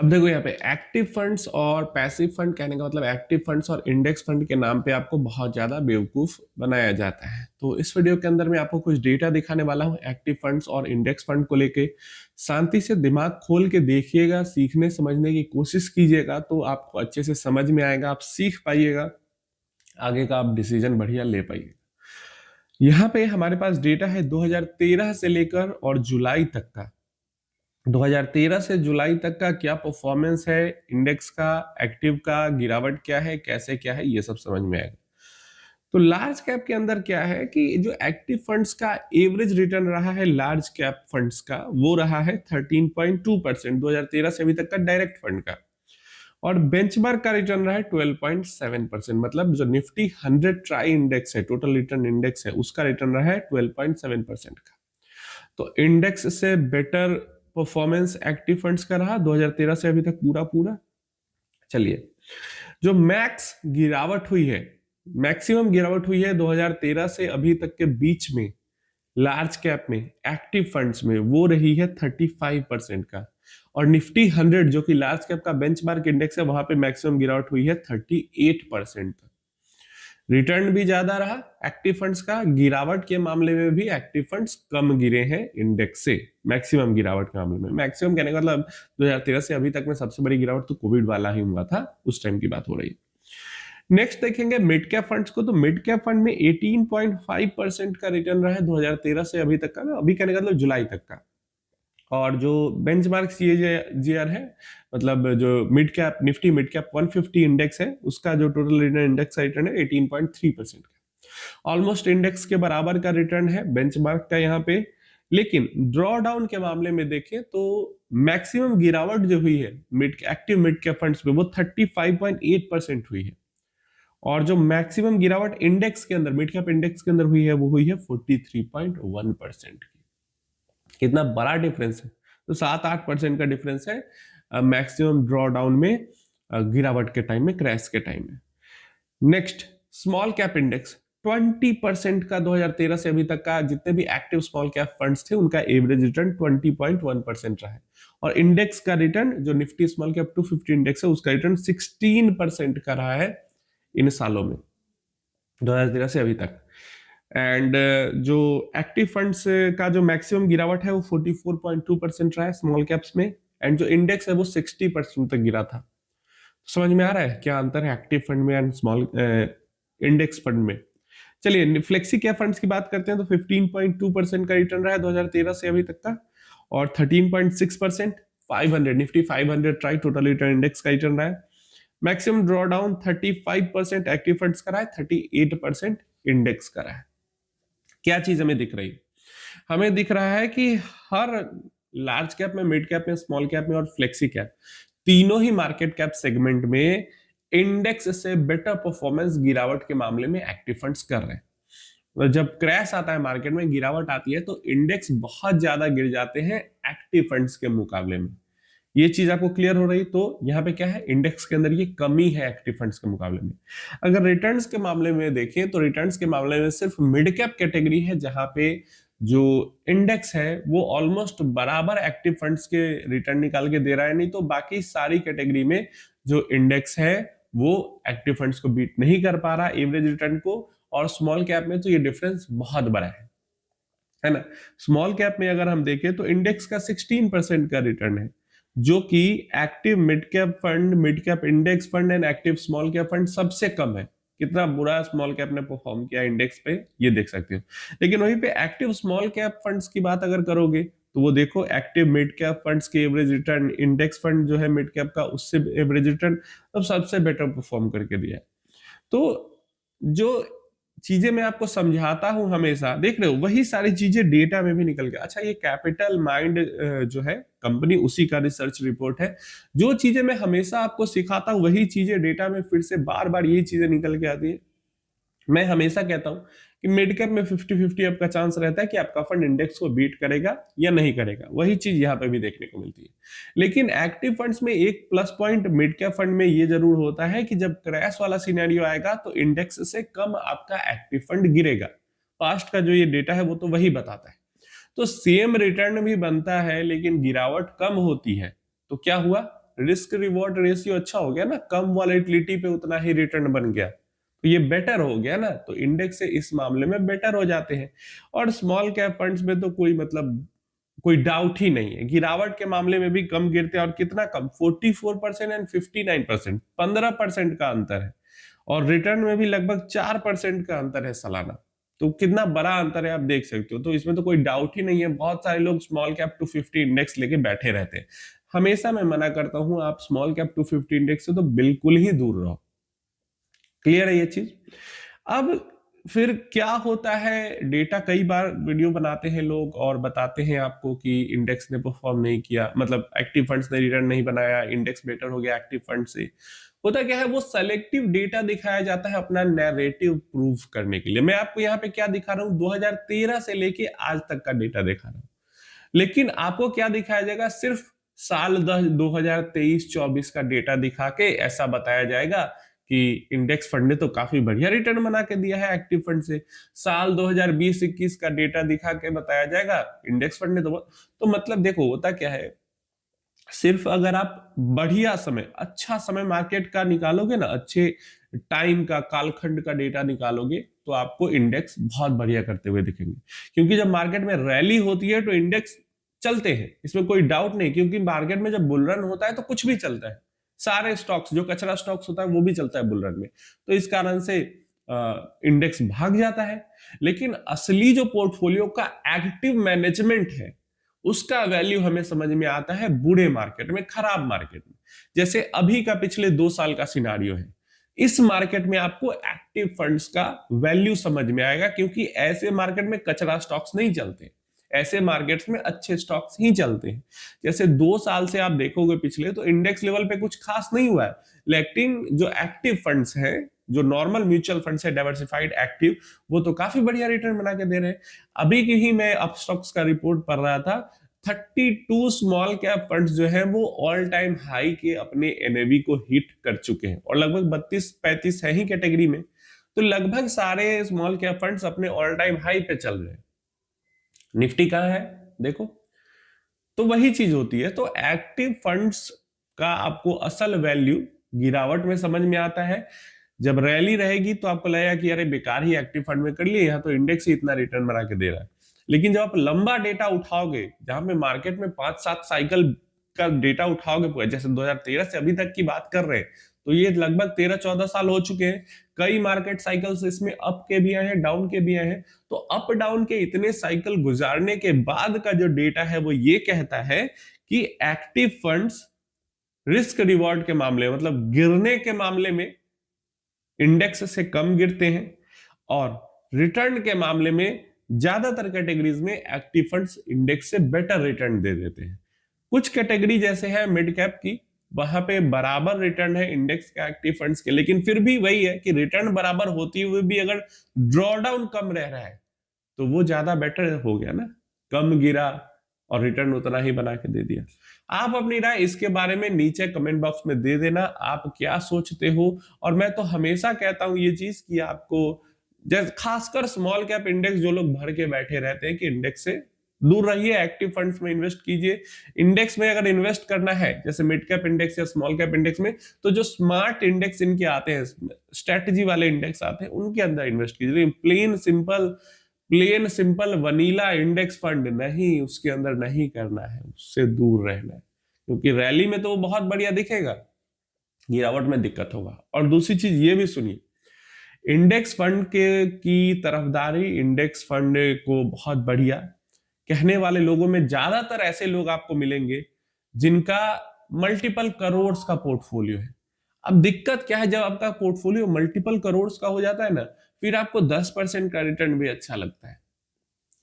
अब देखो यहाँ पे एक्टिव फंड्स और पैसिव फंड कहने का मतलब एक्टिव फंड्स और इंडेक्स फंड के नाम पे आपको बहुत ज्यादा बेवकूफ बनाया जाता है। तो इस वीडियो के अंदर मैं आपको कुछ डेटा दिखाने वाला हूँ एक्टिव फंड्स और इंडेक्स फंड को लेके। शांति से दिमाग खोल के देखिएगा, सीखने समझने की कोशिश कीजिएगा तो आपको अच्छे से समझ में आएगा, आप सीख पाइएगा, आगे का आप डिसीजन बढ़िया ले पाइएगा। यहाँ पे हमारे पास डेटा है 2013 से लेकर और जुलाई तक का। 2013 से जुलाई तक का क्या परफॉर्मेंस है इंडेक्स का, एक्टिव का, गिरावट क्या है, कैसे क्या है, ये सब समझ में आएगा। तो लार्ज कैप के अंदर क्या है कि जो एक्टिव फंड्स का एवरेज रिटर्न रहा है लार्ज कैप फंड्स का, वो रहा है 13.2% 2013 से अभी तक का डायरेक्ट फंड का। और बेंचमार्क का रिटर्न रहा है 12.7%, मतलब जो निफ्टी 100 ट्राई इंडेक्स है, टोटल रिटर्न इंडेक्स है, उसका रिटर्न रहा है 12.7% का। तो इंडेक्स से बेटर परफॉर्मेंस एक्टिव फंड्स का रहा 2013 से अभी तक पूरा पूरा। चलिए, जो मैक्स गिरावट हुई है, मैक्सिमम गिरावट हुई है 2013 से अभी तक के बीच में लार्ज कैप में एक्टिव फंड्स में, वो रही है 35% का। और निफ्टी 100 जो कि लार्ज कैप का बेंचमार्क इंडेक्स है, वहां पे मैक्सिमम गिरावट हुई है 38% तक। रिटर्न भी ज्यादा रहा एक्टिव फंड्स का, गिरावट के मामले में भी एक्टिव फंड्स कम गिरे हैं इंडेक्स से। मैक्सिमम गिरावट के मामले में, मैक्सिमम कहने का मतलब 2013 से अभी तक में सबसे बड़ी गिरावट तो कोविड वाला ही हुआ था, उस टाइम की बात हो रही है। नेक्स्ट देखेंगे मिड कैप फंड्स को। तो मिड कैप फंड में 18.5% का रिटर्न रहा है 2013 से अभी तक का, अभी कहने का मतलब जुलाई तक का। और जो बेंचमार्क सीएजीआर है, मतलब जो mid cap Nifty mid cap 150 index है, उसका जो टोटल रिटर्न इंडेक्स का रिटर्न है 18.3% का। ऑलमोस्ट इंडेक्स के बराबर का रिटर्न है बेंचमार्क का यहाँ पे। लेकिन ड्रॉ डाउन के मामले में देखें तो मैक्सिमम गिरावट जो हुई है एक्टिव मिड कैप फंड्स में, वो 35.8% हुई है। और जो मैक्सिमम गिरावट इंडेक्स के अंदर, मिड कैप इंडेक्स के अंदर हुई है, वो हुई है 43.1% की। कितना बड़ा डिफरेंस है, तो 7-8% का डिफरेंस है मैक्सिमम ड्रॉ डाउन में, गिरावट के टाइम में, क्रैश के टाइम में। नेक्स्ट, स्मॉल कैप इंडेक्स 20% का 2013 से अभी तक का जितने भी एक्टिव स्मॉल कैप फंड्स थे, उनका एवरेज रिटर्न 20.1% रहा है। और इंडेक्स का रिटर्न, जो निफ्टी स्मॉल कैप 250 इंडेक्स है, उसका रिटर्न 16% का रहा है इन सालों में, 2013 से अभी तक। एंड जो एक्टिव फंड्स का जो मैक्सिमम गिरावट है वो 44.2% रहा है स्मॉल कैप्स में। एंड जो इंडेक्स है वो 60% तक गिरा था। समझ में आ रहा है क्या अंतर है एक्टिव फंड में एंड स्मॉल इंडेक्स फंड में। चलिए, फ्लेक्सी कैप फंड्स की बात करते हैं तो 15.2% का रिटर्न रहा है 2013 से अभी तक का। और 13.6% 500 Nifty 500 try total return index का रिटर्न रहा है। Maximum draw down 35% active funds का रहा है, 38% इंडेक्स का रहा है। क्या चीज हमें दिख रही है? हमें दिख रहा है कि हर लार्ज कैप में, मिड कैप में, स्मॉल कैप में और फ्लेक्सी कैप, तीनों ही मार्केट कैप सेगमेंट में इंडेक्स से बेटर परफॉर्मेंस गिरावट के मामले में एक्टिव फंड्स कर रहे हैं। जब क्रैश आता है मार्केट में, गिरावट आती है, तो इंडेक्स बहुत ज्यादा गिर जाते हैं एक्टिव फंड्स के मुकाबले में। ये चीज आपको क्लियर हो रही? तो यहाँ पे क्या है, इंडेक्स के अंदर ये कमी है एक्टिव फंड्स के मुकाबले में। अगर रिटर्न्स के मामले में देखें तो रिटर्न्स के मामले में सिर्फ मिड कैप कैटेगरी है जहां पे जो इंडेक्स है वो ऑलमोस्ट बराबर एक्टिव फंड्स के रिटर्न निकाल के दे रहा है। नहीं तो बाकी सारी कैटेगरी में जो इंडेक्स है वो एक्टिव फंड्स को बीट नहीं कर पा रहा एवरेज रिटर्न को। और स्मॉल कैप में तो ये डिफरेंस बहुत बड़ा है ना। स्मॉल कैप में अगर हम देखें तो इंडेक्स का 16% का रिटर्न है, जो कि active mid cap fund, mid cap index fund and active small cap fund सबसे कम है। कितना बुरा स्मॉल कैप ने परफॉर्म किया इंडेक्स पे, ये देख सकते हो। लेकिन वहीं पे एक्टिव स्मॉल कैप फंड्स की बात अगर करोगे तो वो देखो, एक्टिव मिड कैप फंड्स के एवरेज रिटर्न, इंडेक्स फंड जो है मिड कैप का, उससे एवरेज रिटर्न अब सबसे बेटर परफॉर्म करके दिया है। तो जो चीजें मैं आपको समझाता हूं हमेशा, देख रहे हो, वही सारी चीजें डेटा में भी निकल के। अच्छा, ये कैपिटल माइंड जो है कंपनी, उसी का रिसर्च रिपोर्ट है। जो चीजें मैं हमेशा आपको सिखाता हूं वही चीजें डेटा में फिर से बार बार यही चीजें निकल के आती है। मैं हमेशा कहता हूं कि मिड कैप में 50-50 आपका चांस रहता है कि आपका फंड इंडेक्स को बीट करेगा या नहीं करेगा। वही चीज यहां पे भी देखने को मिलती है। लेकिन एक्टिव फंड्स में एक plus point mid cap fund में ये जरूर होता है कि जब क्रैश वाला सिनेरियो आएगा तो इंडेक्स से कम आपका एक्टिव फंड गिरेगा। पास्ट का जो ये डेटा है वो तो वही बताता है। तो सेम रिटर्न भी बनता है लेकिन गिरावट कम होती है, तो क्या हुआ, रिस्क रिवॉर्ड रेशियो अच्छा हो गया ना, कम वॉलेटिलिटी पे उतना ही रिटर्न बन गया, तो ये बेटर हो गया ना, तो इंडेक्स से इस मामले में बेटर हो जाते हैं। और स्मॉल कैप फंड्स में तो कोई मतलब कोई डाउट ही नहीं है, गिरावट के मामले में भी कम गिरते हैं, और कितना कम, 44% एंड 59%, 15% का अंतर है। और रिटर्न में भी लगभग 4% का अंतर है सालाना, तो कितना बड़ा अंतर है आप देख सकते हो। तो इसमें तो कोई डाउट ही नहीं है। बहुत सारे लोग स्मॉल कैप 250 इंडेक्स लेके बैठे रहते हैं। हमेशा मैं मना करता हूं, आप स्मॉल कैप 250 इंडेक्स से तो बिल्कुल ही दूर रहो। क्लियर है ये चीज। अब फिर क्या होता है, डेटा कई बार वीडियो बनाते हैं लोग और बताते हैं आपको कि इंडेक्स ने परफॉर्म नहीं किया, मतलब एक्टिव फंड्स ने रिटर्न नहीं बनाया, इंडेक्स बेटर हो गया एक्टिव फंड से। होता क्या है, वो सेलेक्टिव डेटा दिखाया जाता है अपना नैरेटिव प्रूव करने के लिए। मैं आपको यहाँ पे क्या दिखा रहा हूँ, 2013 से लेके आज तक का डेटा दिखा रहा हूँ, लेकिन आपको क्या दिखाया जाएगा, सिर्फ साल 2023-24 का डेटा दिखा के ऐसा बताया जाएगा कि इंडेक्स फंड ने तो काफी बढ़िया रिटर्न बना के दिया है एक्टिव फंड से। साल 2020-21 का डेटा दिखा के बताया जाएगा इंडेक्स फंड ने तो मतलब देखो होता क्या है, सिर्फ अगर आप बढ़िया समय, अच्छा समय मार्केट का निकालोगे ना, अच्छे टाइम का, कालखंड का डेटा निकालोगे, तो आपको इंडेक्स बहुत बढ़िया करते हुए दिखेंगे। क्योंकि जब मार्केट में रैली होती है तो इंडेक्स चलते हैं, इसमें कोई डाउट नहीं। क्योंकि मार्केट में जब बुल रन होता है तो कुछ भी चलता है, सारे स्टॉक्स, जो कचरा स्टॉक्स होता है वो भी चलता है बुल रन में, तो इस कारण से इंडेक्स भाग जाता है। लेकिन असली जो पोर्टफोलियो का एक्टिव मैनेजमेंट है, उसका वैल्यू हमें समझ में आता है बुरे मार्केट में, खराब मार्केट में। जैसे अभी का पिछले 2 साल का सिनारियो है, इस मार्केट में आपको एक्टिव फंड्स का वैल्यू समझ में आएगा, क्योंकि ऐसे मार्केट में कचरा स्टॉक्स नहीं चलते, ऐसे मार्केट्स में अच्छे स्टॉक्स ही चलते हैं। जैसे 2 साल से आप देखोगे पिछले, तो इंडेक्स लेवल पे कुछ खास नहीं हुआ है, लेकिन जो एक्टिव फंड्स हैं, जो नॉर्मल म्यूचुअल फंड्स है डाइवर्सिफाइड एक्टिव, वो तो काफी बढ़िया रिटर्न बना के दे रहे हैं। अभी की ही मैं अपस्टॉक्स का रिपोर्ट पढ़ रहा था, 32 स्मॉल कैप फंड्स जो है वो ऑल टाइम हाई के अपने एनएवी को हिट कर चुके हैं, और लगभग 32-35 है ही कैटेगरी में, तो लगभग सारे स्मॉल कैप फंड्स अपने ऑल टाइम हाई पे चल रहे हैं। निफ्टी कहां है देखो, तो वही चीज होती है। तो एक्टिव फंड्स का आपको असल वैल्यू गिरावट में समझ में आता है। जब रैली रहेगी तो आपको लगेगा कि अरे बेकार ही एक्टिव फंड में कर लिए, यहाँ तो इंडेक्स ही इतना रिटर्न बना के दे रहा है। लेकिन जब आप लंबा डेटा उठाओगे, जहां पे मार्केट में 5-7 साइकिल का डेटा उठाओगे, जैसे 2013 से अभी तक की बात कर रहे हैं, तो ये लगभग 13-14 साल हो चुके हैं। कई मार्केट साइकिल्स इसमें अप के भी आए हैं, डाउन के भी आए हैं। तो अप डाउन के इतने साइकिल गुजारने के बाद का जो डेटा है वो ये कहता है कि एक्टिव फंड्स रिस्क रिवॉर्ड के मामले में, मतलब गिरने के मामले में इंडेक्स से कम गिरते हैं, और रिटर्न के मामले में ज्यादातर कैटेगरीज में एक्टिव फंड्स इंडेक्स से बेटर रिटर्न दे देते हैं। कुछ कैटेगरी जैसे है मिड कैप की, वहां पे बराबर रिटर्न है इंडेक्स का एक्टिव फंड्स के, लेकिन फिर भी वही है कि रिटर्न बराबर होती हुई भी अगर ड्रॉडाउन कम रह रहा है तो वो ज्यादा बेटर हो गया ना, कम गिरा और रिटर्न उतना ही बना के दे दिया। आप अपनी राय इसके बारे में नीचे कमेंट बॉक्स में दे देना, आप क्या सोचते हो। और मैं तो हमेशा कहता हूं ये चीज कि आपको, जैसे खासकर स्मॉल कैप इंडेक्स जो लोग भर के बैठे रहते हैं, कि इंडेक्स से दूर रहिए, एक्टिव फंड्स में इन्वेस्ट कीजिए। इंडेक्स में अगर इन्वेस्ट करना है, जैसे मिड कैप इंडेक्स या स्मॉल कैप इंडेक्स में, तो जो स्मार्ट इंडेक्स इनके आते हैं, स्ट्रेटजी वाले इंडेक्स आते हैं, उनके अंदर इन्वेस्ट कीजिए। Plain simple vanilla index fund नहीं, उसके अंदर नहीं करना है, उससे दूर रहना है, क्योंकि रैली में तो वो बहुत बढ़िया दिखेगा, गिरावट में दिक्कत होगा। और दूसरी चीज ये भी सुनिए, इंडेक्स फंड की तरफदारी, इंडेक्स फंड को बहुत बढ़िया कहने वाले लोगों में ज्यादातर ऐसे लोग आपको मिलेंगे जिनका मल्टीपल करोड़ का पोर्टफोलियो है। अब दिक्कत क्या है, जब आपका पोर्टफोलियो मल्टीपल करोड़ का हो जाता है ना, फिर आपको 10% का रिटर्न भी अच्छा लगता है,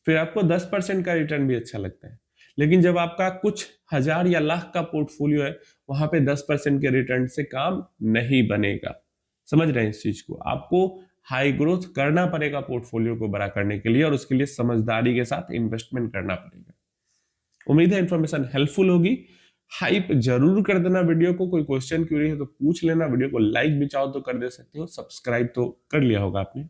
फिर आपको 10% का रिटर्न भी अच्छा लगता है। लेकिन जब आपका कुछ हजार या लाख का पोर्टफोलियो है, वहां पे 10% के रिटर्न से काम नहीं बनेगा। समझ रहे हैं इस चीज को, आपको हाई ग्रोथ करना पड़ेगा पोर्टफोलियो को बड़ा करने के लिए, और उसके लिए समझदारी के साथ इन्वेस्टमेंट करना पड़ेगा। उम्मीद है इंफॉर्मेशन हेल्पफुल होगी। हाइप जरूर कर देना वीडियो को, कोई क्वेश्चन क्यूरी है तो पूछ लेना, वीडियो को लाइक भी चाहो तो कर दे सकते हो, सब्सक्राइब तो कर लिया होगा आपने।